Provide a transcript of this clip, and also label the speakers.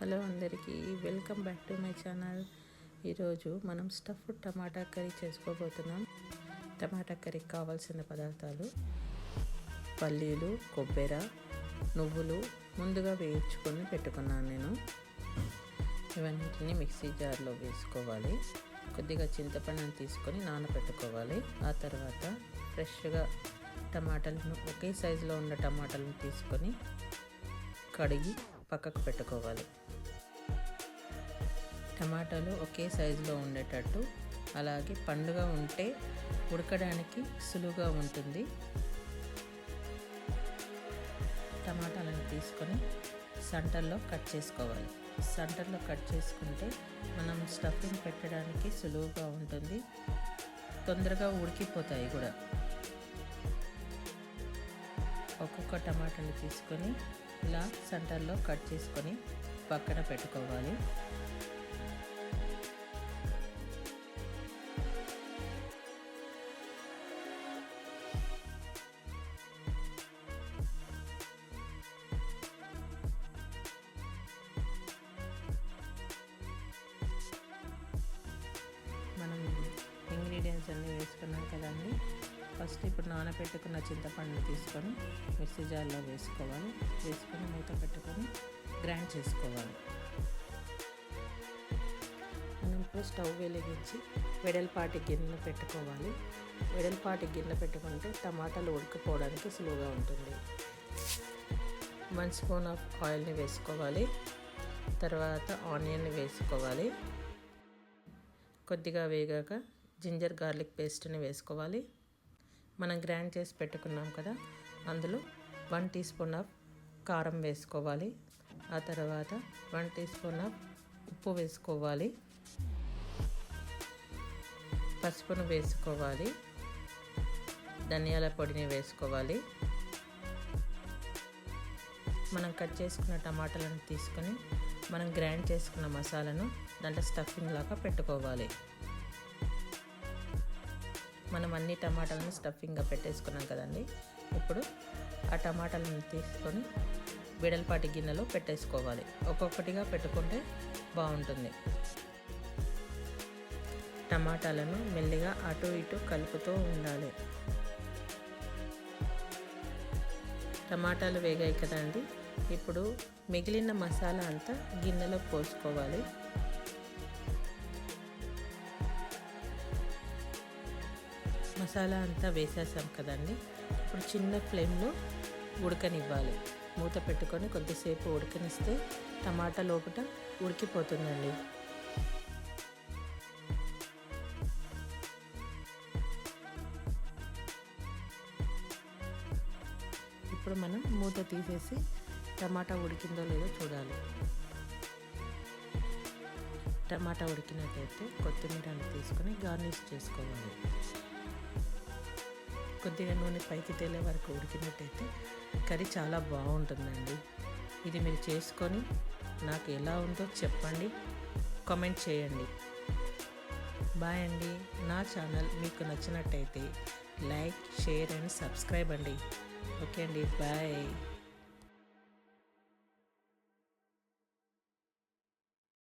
Speaker 1: Hello అందరికీ welcome back to my channel. ఈరోజు మనం స్టఫ్డ్ టమాటా కర్రీ చేసుకోబోతున్నాం. టమాటా కర్రీకి కావాల్సిన పదార్థాలు: పల్లీలు, కొబ్బరి, నువ్వులు ముందుగా వేయించుకొని పెట్టుకున్నాను నేను. ఇవన్నిటిని మిక్సీ జార్లో వేసుకోవాలి. కొద్దిగా చింతపండుని తీసుకొని నానబెట్టుకోవాలి. ఆ తర్వాత ఫ్రెష్గా టమాటాలను ఒకే సైజులో ఉన్న టమాటాలను తీసుకొని కడిగి పక్కకు పెట్టుకోవాలి. టమాటాలు ఒకే సైజులో ఉండేటట్టు, అలాగే పండుగ ఉంటే ఉడకడానికి సులువుగా ఉంటుంది. టమాటాలను తీసుకొని సెంటర్లో కట్ చేసుకోవాలి. సెంటర్లో కట్ చేసుకుంటే మనం స్టఫింగ్ పెట్టడానికి సులువుగా ఉంటుంది, తొందరగా ఉడికిపోతాయి కూడా. ఒక్కొక్క టమాటాని తీసుకొని ఇలా సెంటర్లో కట్ చేసుకొని పక్కన పెట్టుకోవాలి. మనం ఇంగ్రీడియంట్స్ అన్నీ వేసుకున్నాం కదండి. ఫస్ట్ ఇప్పుడు నానబెట్టుకున్న చింతపండుని తీసుకొని మిక్సీ జార్లో వేసుకోవాలి. వేసుకొని మూత పెట్టుకొని గ్రైండ్ చేసుకోవాలి. మనం ఇప్పుడు స్టవ్ వెలిగించి వెడల్పాటి గిన్నె పెట్టుకోవాలి. వెడల్పాటి గిన్నె పెట్టుకుంటే టమాటాలు ఉడికిపోవడానికి సులువుగా ఉంటుంది. 1 స్పూన్ ఆఫ్ ఆయిల్ని వేసుకోవాలి. తర్వాత ఆనియన్ని వేసుకోవాలి. కొద్దిగా వేగాక జింజర్ గార్లిక్ పేస్ట్ని వేసుకోవాలి. మనం గ్రైండ్ చేసి పెట్టుకున్నాం కదా, అందులో 1 టీ స్పూన్ ఆఫ్ కారం వేసుకోవాలి. ఆ తర్వాత 1 టీ స్పూన్ ఆఫ్ ఉప్పు వేసుకోవాలి. పసుపును వేసుకోవాలి. ధనియాల పొడిని వేసుకోవాలి. మనం కట్ చేసుకున్న టమాటాలను తీసుకొని మనం గ్రైండ్ చేసుకున్న మసాలాను దాంట్లో స్టఫింగ్ లాగా పెట్టుకోవాలి. మనం అన్ని టమాటాలను స్టఫింగ్గా పెట్టేసుకున్నాం కదండి. ఇప్పుడు ఆ టమాటాలను తీసుకొని వెడల్పాటి గిన్నెలో పెట్టేసుకోవాలి. ఒక్కొక్కటిగా పెట్టుకుంటే బాగుంటుంది. టమాటాలను మెల్లిగా అటు ఇటు కలుపుతూ ఉండాలి. టమాటాలు వేగాయి కదండి. ఇప్పుడు మిగిలిన మసాలా అంతా గిన్నెలో పోసుకోవాలి. మసాలా అంతా వేసేసాం కదండి. ఇప్పుడు చిన్న ఫ్లేమ్లో ఉడకనివ్వాలి. మూత పెట్టుకొని కొద్దిసేపు ఉడకనిస్తే టమాటా లోపల ఉడికిపోతుందండి. ఇప్పుడు మనం మూత తీసేసి టమాటా ఉడికిందో లేదో చూడాలి. టమాటా ఉడికినట్టయితే కొత్తిమీరని తీసుకొని గార్నిష్ చేసుకోవాలి. కొద్దిగా నూనె పైకి తేలే వరకు ఉడికినట్టయితే కర్రీ చాలా బాగుంటుందండి. ఇది మీరు చేసుకొని నాకు ఎలా ఉందో చెప్పండి, కామెంట్ చేయండి. బాయ్ అండి. నా ఛానల్ మీకు నచ్చినట్టయితే లైక్, షేర్ అండ్ సబ్స్క్రైబ్ అండి. ఓకే అండి, బాయ్.